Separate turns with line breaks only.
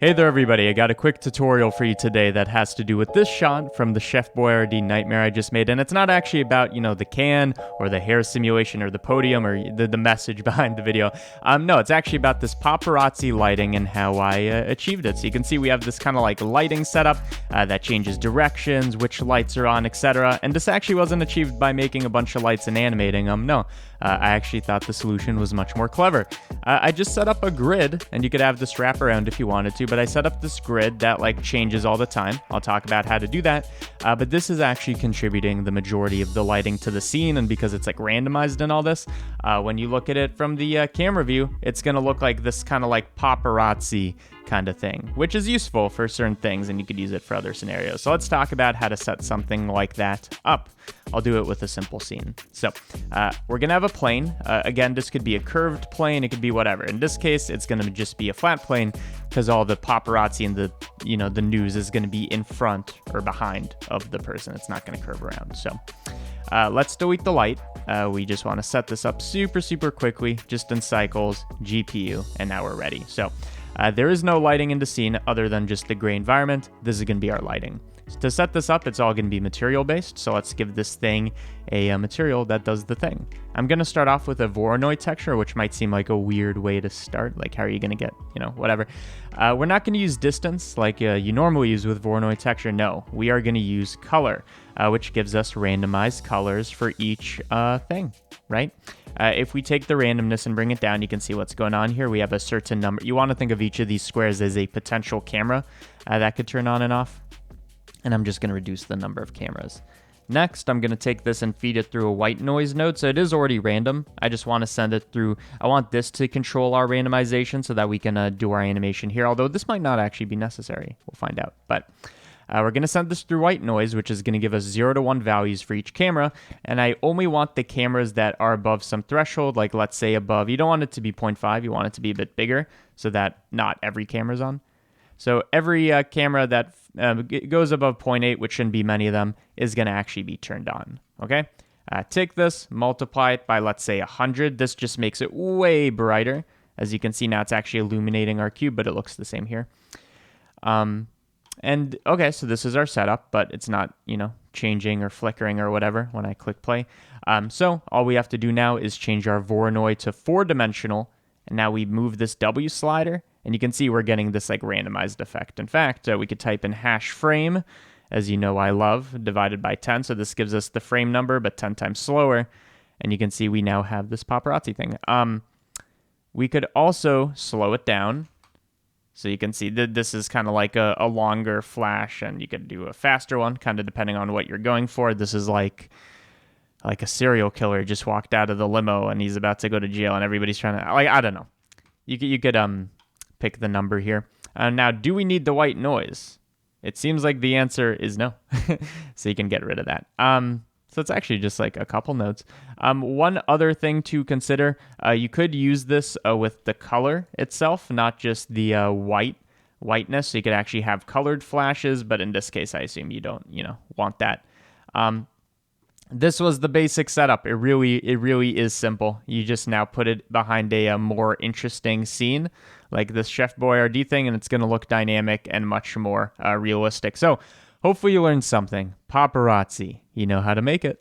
Hey there everybody, I got a quick tutorial for you today that has to do with this shot from the Chef Boyardee nightmare I just made, and it's not actually about, the can or the hair simulation or the podium or the message behind the video. No, it's actually about this paparazzi lighting and how I achieved it. So you can see we have this kind of like lighting setup that changes directions, which lights are on, etc. And this actually wasn't achieved by making a bunch of lights and animating them, no. I actually thought the solution was much more clever. I just set up a grid, and you could have this wrap around if you wanted to, but I set up this grid that like changes all the time. I'll talk about how to do that, but this is actually contributing the majority of the lighting to the scene, and because it's like randomized and all this, when you look at it from the camera view, it's gonna look like this kind of like paparazzi kind of thing, which is useful for certain things, and you could use it for other scenarios. So let's talk about how to set something like that up. I'll do it with a simple scene. So we're gonna have a plane. Again, this could be a curved plane, it could be whatever. In this case, it's gonna just be a flat plane because all the paparazzi and the news is gonna be in front or behind of the person. It's not gonna curve around. So let's delete the light. We just want to set this up super quickly, just in cycles, GPU, and now we're ready. So there is no lighting in the scene other than just the gray environment. This is going to be our lighting. To set this up, it's all going to be material based. So let's give this thing a material that does the thing. I'm going to start off with a Voronoi texture, which might seem like a weird way to start. Like, how are you going to get, whatever. We're not going to use distance like you normally use with Voronoi texture. No, we are going to use color, which gives us randomized colors for each thing, right? If we take the randomness and bring it down, you can see what's going on here. We have a certain number. You want to think of each of these squares as a potential camera that could turn on and off. And I'm just going to reduce the number of cameras. Next, I'm going to take this and feed it through a white noise node. So it is already random. I just want to send it through. I want this to control our randomization so that we can do our animation here. Although this might not actually be necessary. We'll find out. But we're going to send this through white noise, which is going to give us 0 to 1 values for each camera. And I only want the cameras that are above some threshold, like let's say above. You don't want it to be 0.5. You want it to be a bit bigger so that not every camera's on. So every camera that goes above 0.8, which shouldn't be many of them, is going to actually be turned on. Okay? Take this, multiply it by, let's say, 100. This just makes it way brighter. As you can see now, it's actually illuminating our cube, but it looks the same here. And okay, so this is our setup, but it's not, changing or flickering or whatever when I click play. So all we have to do now is change our Voronoi to 4-dimensional. And now we move this W slider, and you can see we're getting this like randomized effect. In fact, we could type in hash frame, as you know I love, divided by 10. So this gives us the frame number, but 10 times slower. And you can see we now have this paparazzi thing. We could also slow it down. So you can see that this is kind of like a longer flash, and you could do a faster one, kind of depending on what you're going for. This is like a serial killer just walked out of the limo and he's about to go to jail, and everybody's trying to, I don't know. You could pick the number here. Now, do we need the white noise? It seems like the answer is no. So you can get rid of that. So it's actually just like a couple notes. One other thing to consider, you could use this with the color itself, not just the whiteness. So you could actually have colored flashes, but in this case, I assume you don't, want that. This was the basic setup. It really is simple. You just now put it behind a more interesting scene, like this Chef Boyardee thing, and it's going to look dynamic and much more realistic. So hopefully you learned something. Paparazzi, you know how to make it.